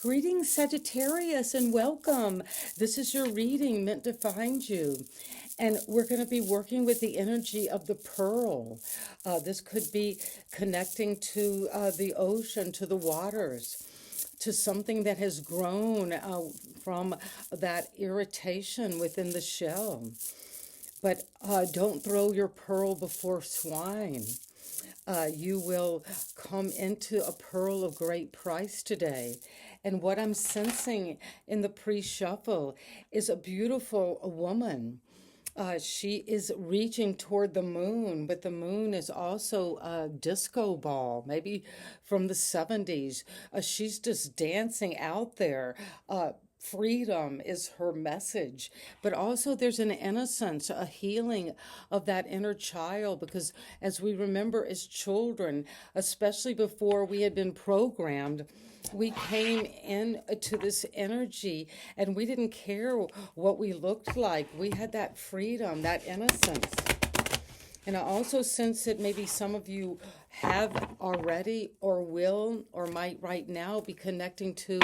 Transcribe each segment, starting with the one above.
Greetings, Sagittarius, and welcome. This is your reading meant to find you. And we're going to be working with the energy of the pearl. This could be connecting to the ocean, to the waters, to something that has grown from that irritation within the shell. But don't throw your pearl before swine. You will come into a pearl of great price today. And what I'm sensing in the pre-shuffle is a beautiful woman. She is reaching toward the moon, but the moon is also a disco ball, maybe from the 70s. She's just dancing out there. Freedom is her message, but also there's an innocence, a healing of that inner child, because as we remember as children, especially before we had been programmed, we came into this energy and we didn't care what we looked like. We had that freedom, that innocence. And I also sense that maybe some of you have already or will or might right now be connecting to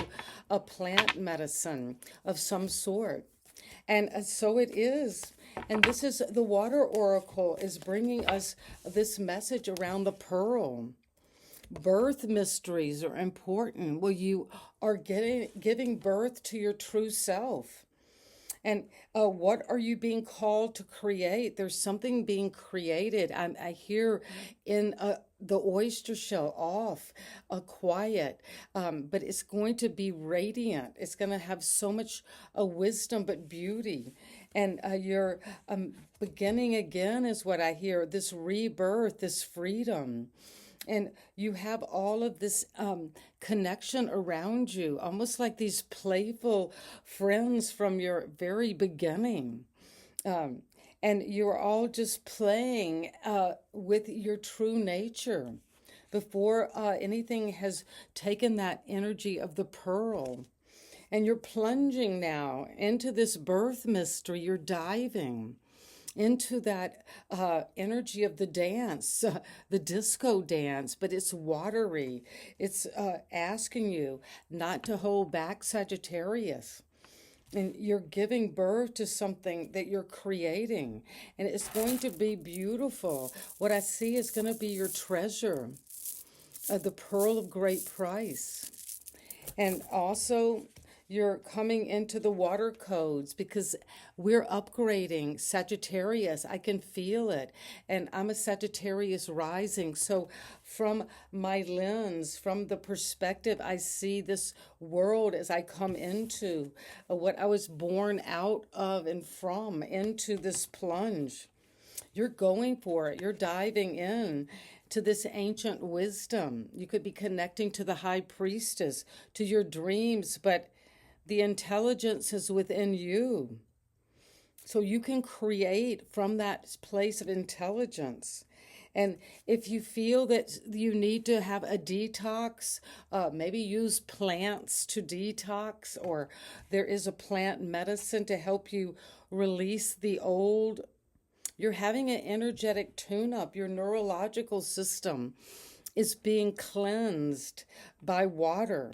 a plant medicine of some sort. And so it is. And this is the water oracle is bringing us this message around the pearl. Birth mysteries are important. Well, you are giving birth to your true self. And what are you being called to create? There's something being created. I hear in the oyster shell off, quiet, but it's going to be radiant. It's going to have so much wisdom, but beauty. And you're beginning again is what I hear, this rebirth, this freedom. And you have all of this connection around you, almost like these playful friends from your very beginning. And you're all just playing with your true nature before anything has taken that energy of the pearl. And you're plunging now into this birth mystery. You're diving into that energy of the dance, the disco dance, but it's watery. It's asking you not to hold back, Sagittarius. And you're giving birth to something that you're creating. And it's going to be beautiful. What I see is going to be your treasure, the pearl of great price. And also, you're coming into the water codes because we're upgrading Sagittarius. I can feel it. And I'm a Sagittarius rising. So from my lens, from the perspective I see this world as I come into what I was born out of and from, into this plunge. You're going for it. You're diving in to this ancient wisdom. You could be connecting to the high priestess, to your dreams, but the intelligence is within you. So you can create from that place of intelligence. And if you feel that you need to have a detox, maybe use plants to detox, or there is a plant medicine to help you release the old. You're having an energetic tune-up. Your neurological system is being cleansed by water.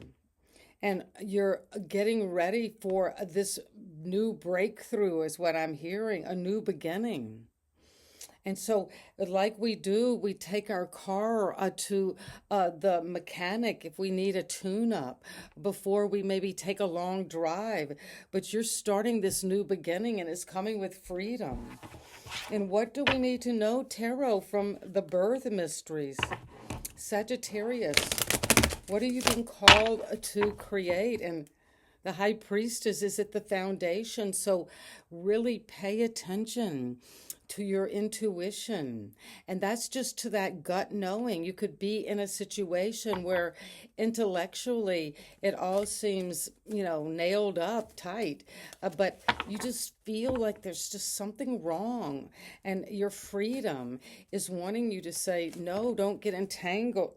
And you're getting ready for this new breakthrough is what I'm hearing, a new beginning. And so like we do, we take our car to the mechanic if we need a tune-up before we maybe take a long drive. But you're starting this new beginning and it's coming with freedom. And what do we need to know, Tarot, from the birth mysteries? Sagittarius. What are you being called to create? And the high priestess is at the foundation. So really pay attention to your intuition. And that's just to that gut knowing. You could be in a situation where intellectually it all seems, nailed up tight, but you just feel like there's just something wrong. And your freedom is wanting you to say, no, don't get entangled.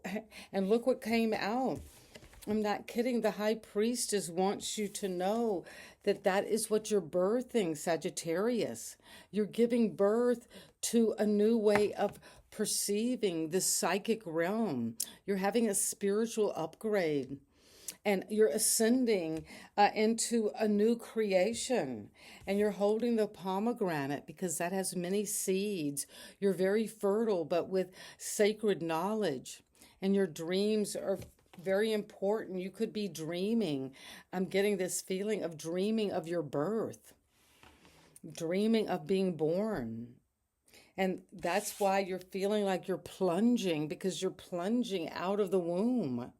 And look what came out. I'm not kidding. The high priestess wants you to know that that is what you're birthing, Sagittarius. You're giving birth to a new way of perceiving the psychic realm. You're having a spiritual upgrade. and you're ascending into a new creation. And you're holding the pomegranate because that has many seeds. You're very fertile, but with sacred knowledge. And your dreams are very important. You could be dreaming. I'm getting this feeling of dreaming of your birth, dreaming of being born. And that's why you're feeling like you're plunging, because you're plunging out of the womb.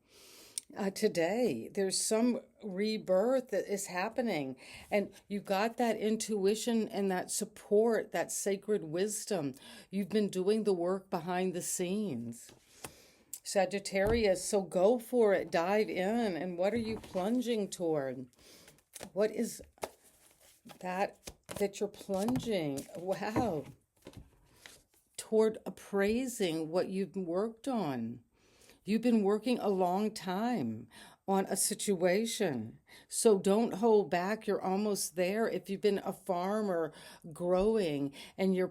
Today, there's some rebirth that is happening, and you got that intuition and that support, that sacred wisdom. You've been doing the work behind the scenes. Sagittarius, so go for it, dive in. And what are you plunging toward? What is that you're plunging? Wow. Toward appraising what you've worked on. You've been working a long time on a situation. So don't hold back. You're almost there. If you've been a farmer growing and your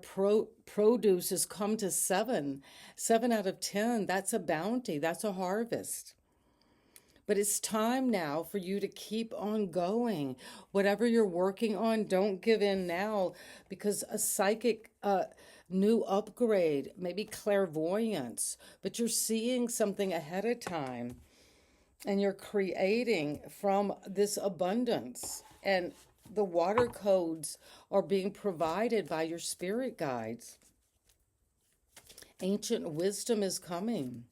produce has come to 7 out of 10, that's a bounty. That's a harvest. But it's time now for you to keep on going. Whatever you're working on, don't give in now, because a psychic new upgrade, maybe clairvoyance, but you're seeing something ahead of time and you're creating from this abundance. And the water codes are being provided by your spirit guides. Ancient wisdom is coming.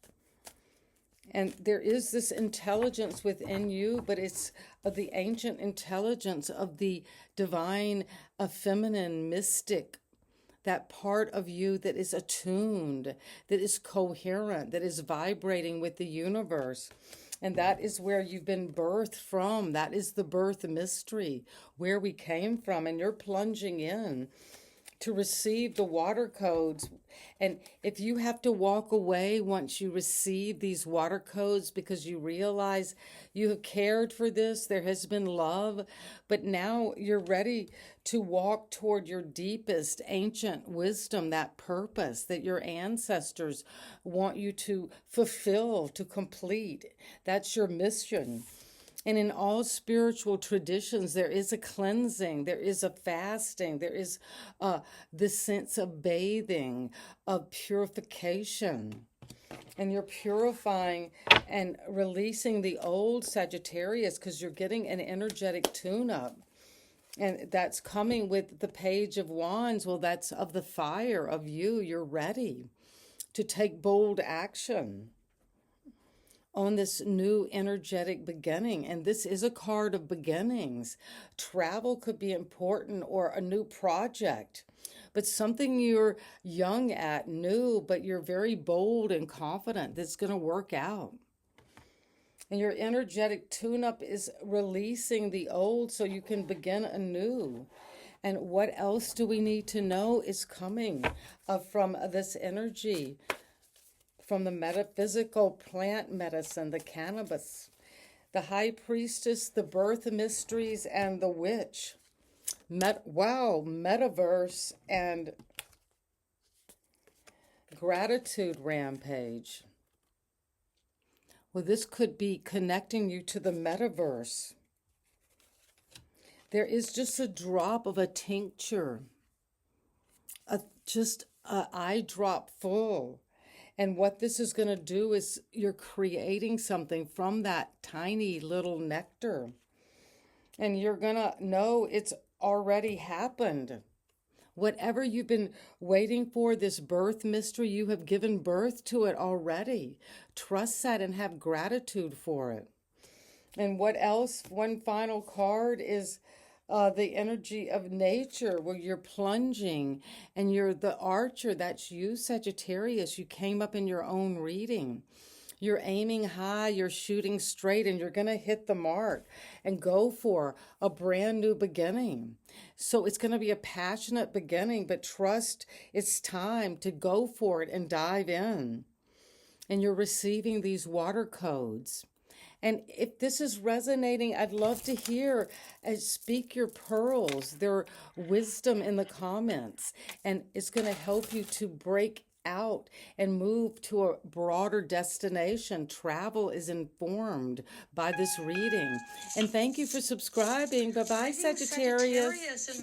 And there is this intelligence within you, but it's the ancient intelligence of the divine, feminine, mystic, that part of you that is attuned, that is coherent, that is vibrating with the universe. And that is where you've been birthed from. That is the birth mystery, where we came from. And you're plunging in to receive the water codes. And if you have to walk away once you receive these water codes because you realize you have cared for this, there has been love, but now you're ready to walk toward your deepest ancient wisdom, that purpose that your ancestors want you to fulfill, to complete. That's your mission. And in all spiritual traditions, there is a cleansing, there is a fasting, there is this sense of bathing, of purification. And you're purifying and releasing the old Sagittarius because you're getting an energetic tune-up. And that's coming with the Page of Wands. Well, that's of the fire of you. You're ready to take bold action on this new energetic beginning. And this is a card of beginnings. Travel could be important, or a new project, but something you're young at, new, but you're very bold and confident that's going to work out. And your energetic tune-up is releasing the old so you can begin anew. And what else do we need to know is coming from this energy? From the metaphysical plant medicine, the cannabis, the high priestess, the birth mysteries, and the witch. Metaverse and gratitude rampage. Well, this could be connecting you to the metaverse. There is just a drop of a tincture, just an eye drop full. And what this is going to do is you're creating something from that tiny little nectar. And you're going to know it's already happened. Whatever you've been waiting for, this birth mystery, you have given birth to it already. Trust that and have gratitude for it. And what else? One final card is the energy of nature, where you're plunging and you're the archer. That's you, Sagittarius. You came up in your own reading. You're aiming high, you're shooting straight, and you're going to hit the mark and go for a brand new beginning. So it's going to be a passionate beginning, but trust it's time to go for it and dive in. And you're receiving these water codes. And if this is resonating, I'd love to hear speak your pearls, their wisdom in the comments. And it's going to help you to break out and move to a broader destination. Travel is informed by this reading. And thank you for subscribing. Bye-bye, Sagittarius.